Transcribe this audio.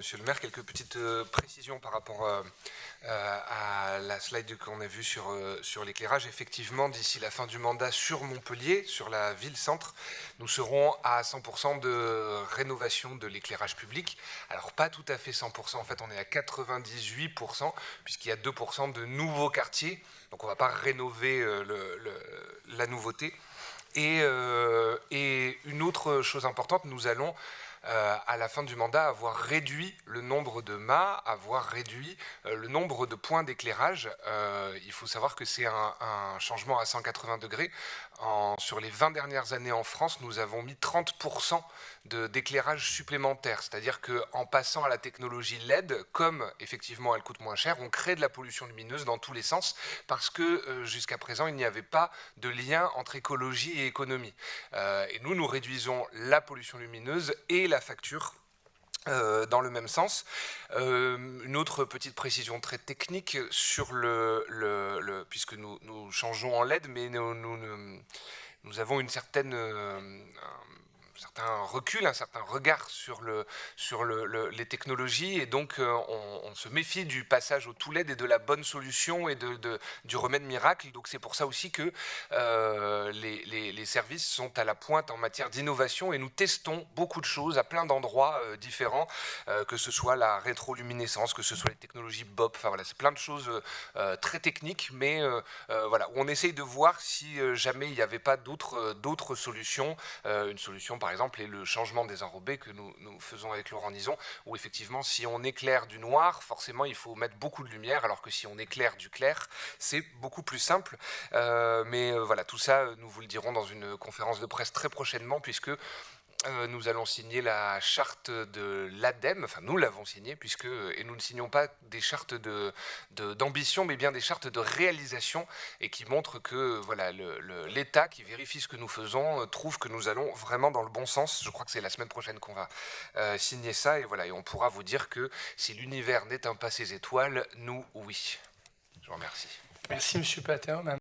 Monsieur le maire, quelques petites précisions par rapport à la slide qu'on a vue sur l'éclairage. Effectivement, d'ici la fin du mandat sur Montpellier, sur la ville-centre, nous serons à 100% de rénovation de l'éclairage public. Alors pas tout à fait 100%, en fait on est à 98%, puisqu'il y a 2% de nouveaux quartiers. Donc on ne va pas rénover la nouveauté. Et une autre chose importante, nous allons à la fin du mandat avoir réduit le nombre de mâts, avoir réduit le nombre de points d'éclairage. Il faut savoir que c'est un changement à 180 degrés. Sur les 20 dernières années en France, nous avons mis 30% d'éclairage supplémentaire. C'est-à-dire qu'en passant à la technologie LED, comme effectivement elle coûte moins cher, on crée de la pollution lumineuse dans tous les sens parce que jusqu'à présent, il n'y avait pas de lien entre écologie et économie. Et nous réduisons la pollution lumineuse et la facture dans le même sens. Une autre petite précision très technique sur puisque nous changeons en LED, mais nous avons une certaine un certain recul, un certain regard sur les technologies, et donc on se méfie du passage au tout LED et de la bonne solution et du remède miracle. Donc c'est pour ça aussi que les services sont à la pointe en matière d'innovation, et nous testons beaucoup de choses à plein d'endroits différents, que ce soit la rétroluminescence, que ce soit les technologies BOP, enfin voilà, c'est plein de choses très techniques, mais voilà, où on essaye de voir si jamais il n'y avait pas d'autres solutions. Une solution par exemple est le changement des enrobés que nous faisons avec Laurent Nison, où effectivement si on éclaire du noir, forcément il faut mettre beaucoup de lumière, alors que si on éclaire du clair, c'est beaucoup plus simple. Mais voilà, tout ça, nous vous le dirons dans une conférence de presse très prochainement, puisque nous allons signer la charte de l'ADEME, enfin nous l'avons signée, et nous ne signons pas des chartes d'ambition, mais bien des chartes de réalisation, et qui montrent que voilà, l'État qui vérifie ce que nous faisons trouve que nous allons vraiment dans le bon sens. Je crois que c'est la semaine prochaine qu'on va signer ça, et voilà, et on pourra vous dire que si l'univers n'éteint pas ses étoiles, nous, oui. Je vous remercie. Merci, M. Pater.